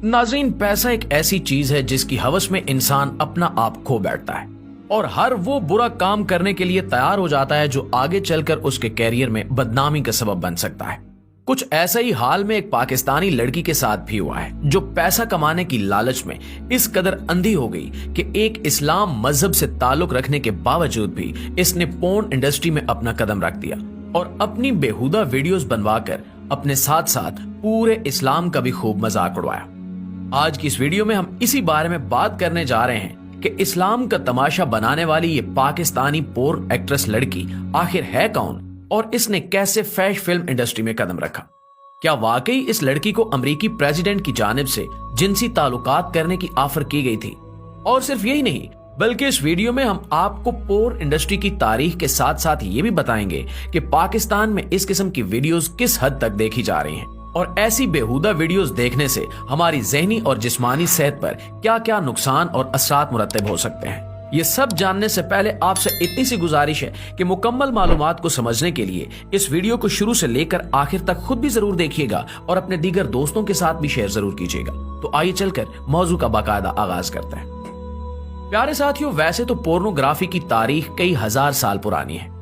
नाज़रीन, पैसा एक ऐसी चीज है जिसकी हवस में इंसान अपना आप खो बैठता है और हर वो बुरा काम करने के लिए तैयार हो जाता है जो आगे चलकर उसके कैरियर में बदनामी का सबब बन सकता है। कुछ ऐसा ही हाल में एक पाकिस्तानी लड़की के साथ भी हुआ है जो पैसा कमाने की लालच में इस कदर अंधी हो गई कि एक इस्लाम मजहब से ताल्लुक रखने के बावजूद भी इसने पोर्न इंडस्ट्री में अपना कदम रख दिया और अपनी बेहुदा वीडियोस बनवाकर अपने साथ साथ पूरे इस्लाम का भी खूब मजाक उड़वाया। आज की इस वीडियो में हम इसी बारे में बात करने जा रहे हैं कि इस्लाम का तमाशा बनाने वाली ये पाकिस्तानी पोर्न एक्ट्रेस लड़की आखिर है कौन और इसने कैसे फैश फिल्म इंडस्ट्री में कदम रखा। क्या वाकई इस लड़की को अमेरिकी प्रेसिडेंट की जानिब से जिनसी ताल्लुकात करने की ऑफर की गई थी? और सिर्फ यही नहीं बल्कि इस वीडियो में हम आपको पोर्न इंडस्ट्री की तारीख के साथ साथ ये भी बताएंगे कि पाकिस्तान में इस किस्म की वीडियोस किस हद तक देखी जा रही हैं और ऐसी बेहुदा वीडियोस देखने से हमारी ज़हनी और जिस्मानी सेहत पर क्या क्या नुकसान और असरात मुरत्तब हो सकते हैं। ये सब जानने से पहले आपसे इतनी सी गुजारिश है कि मुकम्मल मालूमात को समझने के लिए इस वीडियो को शुरू से लेकर आखिर तक खुद भी जरूर देखिएगा और अपने दीगर दोस्तों के साथ भी शेयर जरूर कीजिएगा। तो आइए चलकर मौजू का बाकायदा आगाज करते हैं। प्यारे साथियों, वैसे तो पोर्नोग्राफी की तारीख कई हजार साल पुरानी है।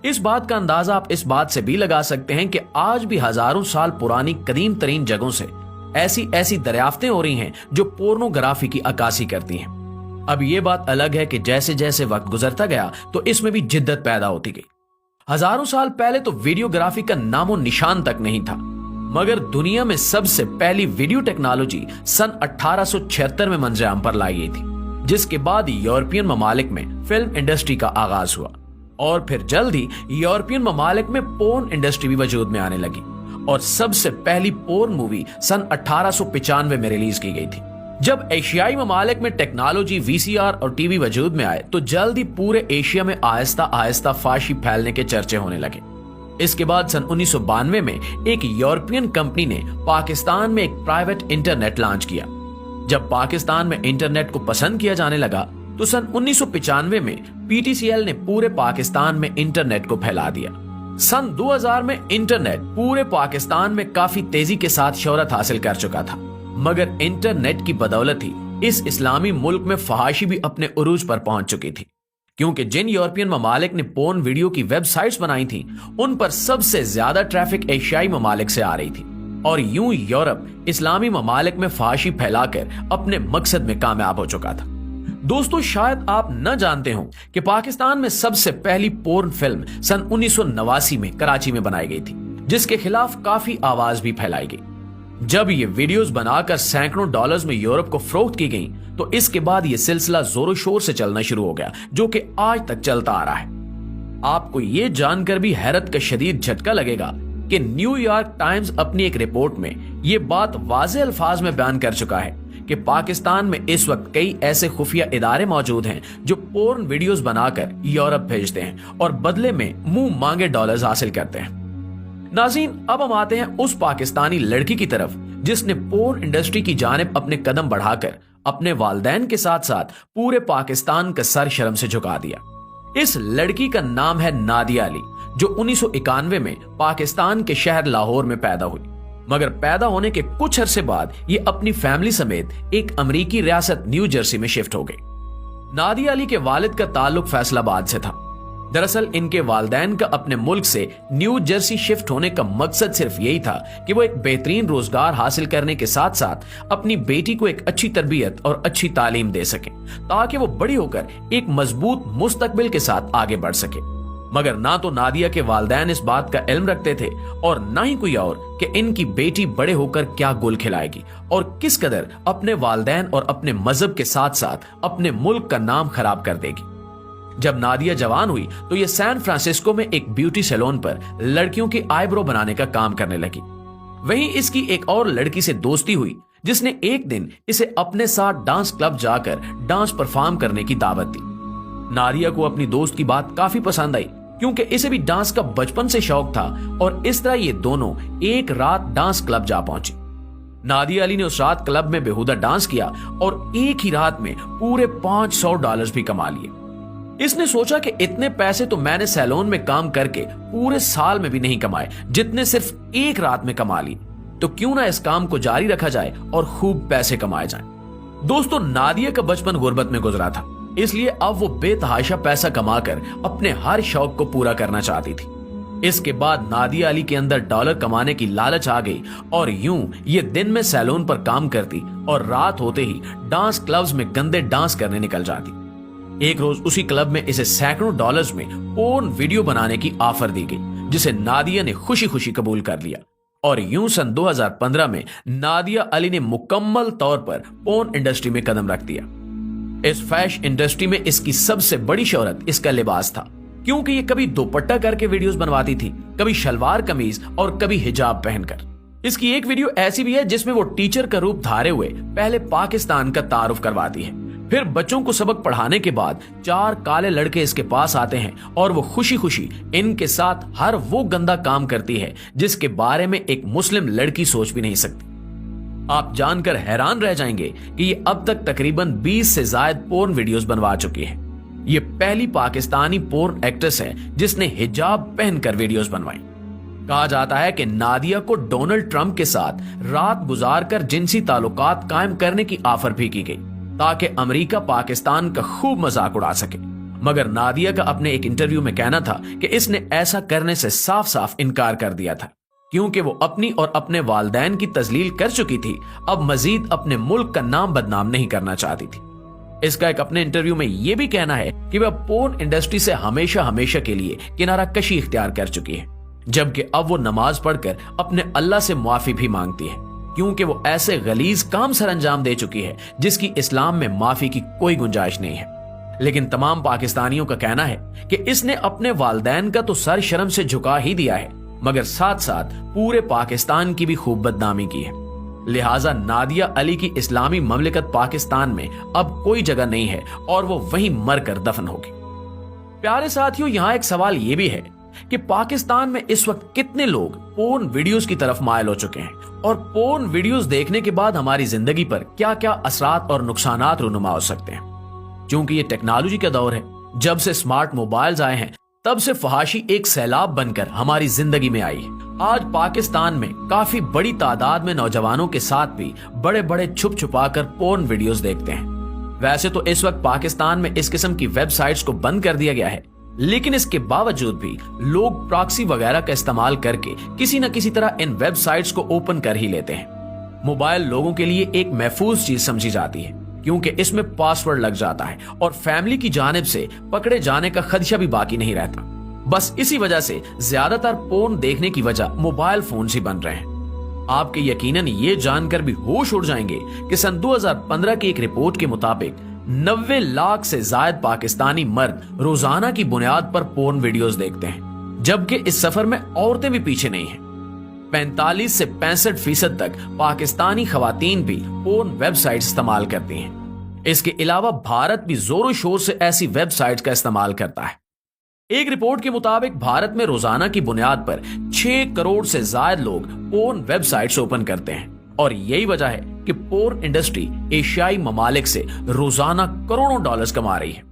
इस बात का अंदाजा आप इस बात से भी लगा सकते हैं कि आज भी हजारों साल पुरानी कदीम तरीन जगहों से ऐसी ऐसी दरियाफ्तें हो रही हैं जो पोर्नोग्राफी की अक्कासी करती हैं। अब ये बात अलग है कि जैसे जैसे वक्त गुजरता गया तो इसमें भी जिद्दत पैदा होती गई। हजारों साल पहले तो वीडियोग्राफी का नामो निशान तक नहीं था, मगर दुनिया में सबसे पहली वीडियो टेक्नोलॉजी सन 1876 में मंजर-ए-आम पर लाई गई थी, जिसके बाद यूरोपियन ममालिक में फिल्म इंडस्ट्री का आगाज हुआ और फिर जल्द ही यूरोपियन ममालिक में पोर्न इंडस्ट्री भी वजूद में आने लगी और सबसे पहली पोर्न मूवी सन 1895 में रिलीज की गई थी। जब एशियाई ममालिक में टेक्नोलॉजी वीसीआर और टीवी वजूद में आए तो जल्द ही पूरे एशिया में आहिस्ता आहिस्ता फाशी फैलने के चर्चे होने लगे। इसके बाद सन 1992 में एक यूरोपियन कंपनी ने पाकिस्तान में एक प्राइवेट इंटरनेट लॉन्च किया। जब पाकिस्तान में इंटरनेट को पसंद किया जाने लगा तो सन 1995 में पीटीसीएल ने पूरे पाकिस्तान में इंटरनेट को फैला दिया। सन 2000 में इंटरनेट पूरे पाकिस्तान में काफी तेजी के साथ शोहरत हासिल कर चुका था, मगर इंटरनेट की बदौलत ही इस इस्लामी मुल्क में फहाशी भी अपने उरूज पर पहुंच चुकी थी, क्योंकि जिन यूरोपियन ममालिक ने पोर्न वीडियो की वेबसाइट्स बनाई थी उन पर सबसे ज्यादा ट्रैफिक एशियाई ममालिक से आ रही थी और यूं यूरोप इस्लामी ममालिक में फहाशी फैलाकर अपने मकसद में कामयाब हो चुका था। दोस्तों, शायद आप न जानते हो कि पाकिस्तान में सबसे पहली पोर्न फिल्म सन 1989 में कराची में बनाई गई थी, जिसके खिलाफ काफी आवाज भी फैलाई गई। जब ये वीडियोस बनाकर सैकड़ों डॉलर्स में यूरोप को फरोख्त की गई तो इसके बाद ये सिलसिला जोरों शोर से चलना शुरू हो गया, जो कि आज तक चलता आ रहा है। आपको ये जानकर भी हैरत का शदीद झटका लगेगा कि न्यूयॉर्क टाइम्स अपनी एक रिपोर्ट में ये बात वाज़ेह अल्फाज में बयान कर चुका है कि पाकिस्तान में इस वक्त कई ऐसे खुफिया इदारे मौजूद हैं जो पोर्न वीडियोस बनाकर यूरोप भेजते हैं और बदले में मुंह मांगे डॉलर्स हासिल करते हैं। नाज़रीन, अब हम आते हैं उस पाकिस्तानी लड़की की तरफ जिसने पोर्न इंडस्ट्री की जानिब अपने कदम बढ़ाकर अपने वालिदैन के साथ साथ पूरे पाकिस्तान का सर शर्म से झुका दिया। इस लड़की का नाम है नादिया अली, जो 1991 में पाकिस्तान के शहर लाहौर में पैदा हुई, मगर पैदा होने के कुछ अरसे बाद ये अपनी फैमिली समेत एक अमेरिकी रियासत न्यू जर्सी में शिफ्ट हो गई। नादिया अली के वालिद का ताल्लुक फैसलाबाद से था। दरअसल इनके वालिदैन का अपने मुल्क से न्यू जर्सी शिफ्ट होने का मकसद सिर्फ यही था कि वो एक बेहतरीन रोजगार हासिल करने के साथ साथ अपनी बेटी को एक अच्छी तरबियत और अच्छी तालीम दे सके, ताकि वो बड़ी होकर एक मजबूत मुस्तकबिल के साथ आगे बढ़ सके। मगर ना तो नादिया के वालिदैन इस बात का इल्म रखते थे और ना ही कोई और कि इनकी बेटी बड़े होकर क्या गुल खिलाएगी और किस कदर अपने वालिदैन और अपने मजहब के साथ साथ अपने मुल्क का नाम खराब कर देगी। जब नादिया जवान हुई तो ये सैन फ्रांसिस्को में एक ब्यूटी सैलून पर लड़कियों की आईब्रो बनाने का काम करने लगी। वहीं इसकी एक और लड़की से दोस्ती हुई जिसने एक दिन इसे अपने साथ डांस क्लब जाकर डांस परफॉर्म करने की दावत दी। नादिया को अपनी दोस्त की बात काफी पसंद आई, क्योंकि इसे भी डांस का बचपन से शौक था और इस तरह ये दोनों एक रात डांस क्लब जा पहुंची। नादिया अली ने उस रात क्लब में बेहुदा डांस किया और एक ही रात में पूरे $500 भी कमा लिए। इसने सोचा कि इतने पैसे तो मैंने सैलून में काम करके पूरे साल में भी नहीं कमाए जितने सिर्फ एक रात में कमा लिए। तो क्यों ना इस काम को जारी रखा जाए और खूब पैसे कमाए जाएं। दोस्तों, नादिया का बचपन गुर्बत में गुजरा था, इसलिए अब वो बेतहाशा पैसा कमाकर अपने हर शौक को पूरा करना चाहती थी। इसके बाद नादिया अली के अंदर डॉलर कमाने की लालच आ गई और यूं ये दिन में सैलून पर काम करती और रात होते ही डांस क्लब्स में गंदे डांस करने निकल जाती। एक रोज उसी क्लब में इसे सैकड़ों डॉलर्स में पोर्न वीडियो बनाने की ऑफर दी गई, जिसे नादिया ने खुशी खुशी कबूल कर लिया। और यूं सन 2015 में नादिया अली ने मुकम्मल तौर पर पोर्न इंडस्ट्री में कदम रख दिया। इस फैशन इंडस्ट्री में इसकी सबसे बड़ी शोहरत इसका लिबास था, क्योंकि ये कभी दुपट्टा करके वीडियोस बनवाती थी, कभी शलवार कमीज और कभी हिजाब पहनकर। इसकी एक वीडियो ऐसी भी है जिसमें वो टीचर का रूप धारे हुए पहले पाकिस्तान का तारुफ करवाती है। फिर बच्चों को सबक पढ़ाने के बाद 4 काले लड़के इसके पास आते हैं और वो खुशी खुशी इनके साथ हर वो गंदा काम करती है जिसके बारे में एक मुस्लिम लड़की सोच भी नहीं सकती। आप जानकर हैरान रह जाएंगे कि ये अब तक तकरीबन 20 से ज्यादा पोर्न वीडियोस बनवा चुकी है। ये पहली पाकिस्तानी पोर्न एक्ट्रेस है जिसने हिजाब पहनकर वीडियोस बनवाई। कहा जाता है कि नादिया को डोनाल्ड ट्रंप के साथ रात गुजारकर जिनसी ताल्लुकात कायम करने की ऑफर भी की गई ताकि अमेरिका पाकिस्तान का खूब मजाक उड़ा सके, मगर नादिया का अपने एक इंटरव्यू में कहना था कि इसने ऐसा करने से साफ साफ इनकार कर दिया था, क्योंकि वो अपनी और अपने वालिदैन की तजलील कर चुकी थी। अब मजीद अपने मुल्क का नाम बदनाम नहीं करना चाहती थी। इसका एक अपने इंटरव्यू में यह भी कहना है कि वह पोर्न इंडस्ट्री से हमेशा हमेशा के लिए किनारा कशी इख्तियार कर चुकी है, जबकि अब वो नमाज पढ़कर अपने अल्लाह से माफी भी मांगती है, क्योंकि वो ऐसे गलीज काम सर अंजाम दे चुकी है जिसकी इस्लाम में माफी की कोई गुंजाइश नहीं है। लेकिन तमाम पाकिस्तानियों का कहना है कि इसने अपने वालिदैन का तो सर शर्म से झुका ही दिया है, मगर साथ साथ पूरे पाकिस्तान की भी खूब बदनामी की है। लिहाजा नादिया अली की इस्लामी ममलिकत पाकिस्तान में अब कोई जगह नहीं है और वो वहीं मरकर दफन होगी। प्यारे साथियों, यहाँ एक सवाल ये भी है कि पाकिस्तान में इस वक्त कितने लोग पोर्न वीडियोस की तरफ मायल हो चुके हैं और पोर्न वीडियोस देखने के बाद हमारी जिंदगी पर क्या क्या असरात और नुकसानात रूनुमा हो सकते हैं। क्योंकि ये टेक्नोलॉजी का दौर है, जब से स्मार्ट मोबाइल्स आए हैं तब से फहाशी एक सैलाब बनकर हमारी जिंदगी में आई है। आज पाकिस्तान में काफी बड़ी तादाद में नौजवानों के साथ भी बड़े बड़े छुप छुपा कर पोर्न वीडियोस देखते हैं। वैसे तो इस वक्त पाकिस्तान में इस किस्म की वेबसाइट्स को बंद कर दिया गया है, लेकिन इसके बावजूद भी लोग प्रॉक्सी वगैरह का इस्तेमाल करके किसी न किसी तरह इन वेबसाइट्स को ओपन कर ही लेते हैं। मोबाइल लोगों के लिए एक महफूज चीज समझी जाती है, क्योंकि इसमें पासवर्ड लग जाता है और फैमिली की जानिब से पकड़े जाने का खदशा भी बाकी नहीं रहता। बस इसी वजह से ज्यादातर पोर्न देखने की वजह मोबाइल फोन ही बन रहे हैं। आपके यकीनन ये जानकर भी होश उड़ जाएंगे कि सन 2015 की एक रिपोर्ट के मुताबिक 90 लाख से ज्यादा पाकिस्तानी मर्द रोजाना की बुनियाद पर पोर्न वीडियोस देखते हैं, जबकि इस सफर में औरतें भी पीछे नहीं हैं। 45 से 65% तक पाकिस्तानी खवातीन भी पोर्न वेबसाइट इस्तेमाल करती हैं। इसके अलावा भारत भी जोरों शोर से ऐसी वेबसाइट्स का इस्तेमाल करता है। एक रिपोर्ट के मुताबिक भारत में रोजाना की बुनियाद पर 6 करोड़ से ज्यादा लोग पोर्न वेबसाइट्स ओपन करते हैं और यही वजह है कि पोर्न इंडस्ट्री एशियाई ममालिक से रोजाना करोड़ों डॉलर्स कमा रही है।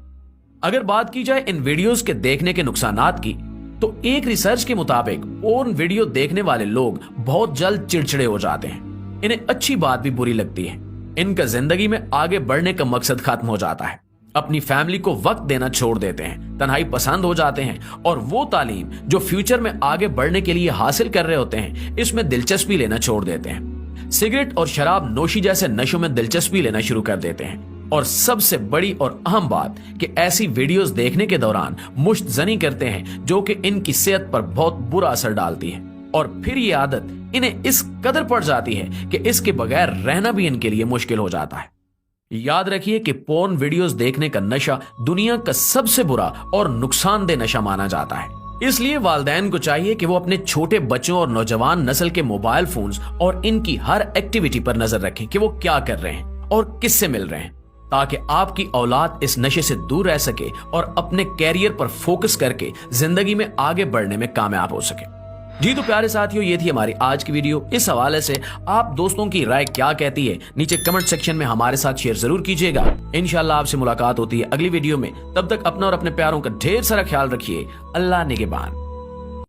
अगर बात की जाए इन वीडियोस के देखने के नुकसानात की, तो एक रिसर्च के मुताबिक पोर्न वीडियो देखने वाले लोग बहुत जल्द चिड़चिड़े हो जाते हैं। इन्हें अच्छी बात भी बुरी लगती है। इनका जिंदगी में आगे बढ़ने का मकसद खत्म हो जाता है। अपनी फैमिली को वक्त देना छोड़ देते हैं, तन्हाई पसंद हो जाते हैं और वो तालीम जो फ्यूचर में आगे बढ़ने के लिए हासिल कर रहे होते हैं, इसमें दिलचस्पी लेना छोड़ देते हैं। सिगरेट और शराब नोशी जैसे नशों में दिलचस्पी लेना शुरू कर देते हैं। और सबसे बड़ी और अहम बात कि ऐसी वीडियोस देखने के दौरान मुश्त जनी करते हैं, जो कि इनकी सेहत पर बहुत बुरा असर डालती है। और फिर ये आदत इन्हें इस कदर पड़ जाती है कि इसके बगैर रहना भी इनके लिए मुश्किल हो जाता है। याद रखिए कि पोर्न वीडियोस देखने का नशा दुनिया का सबसे बुरा और नुकसानदेह नशा माना जाता है। इसलिए वालिदैन को चाहिए कि वो अपने छोटे बच्चों और नौजवान नस्ल के मोबाइल फोन्स और इनकी हर एक्टिविटी पर नजर रखें कि वो क्या कर रहे हैं और किससे मिल रहे हैं, ताकि आपकी औलाद इस नशे से दूर रह सके और अपने कैरियर पर फोकस करके जिंदगी में आगे बढ़ने में कामयाब हो सके। जी तो प्यारे साथियों, ये थी हमारी आज की वीडियो। इस हवाले से आप दोस्तों की राय क्या कहती है, नीचे कमेंट सेक्शन में हमारे साथ शेयर जरूर कीजिएगा। इंशाल्लाह आपसे मुलाकात होती है अगली वीडियो में। तब तक अपना और अपने प्यारों का ढेर सारा ख्याल रखिए। अल्लाह निगहबान।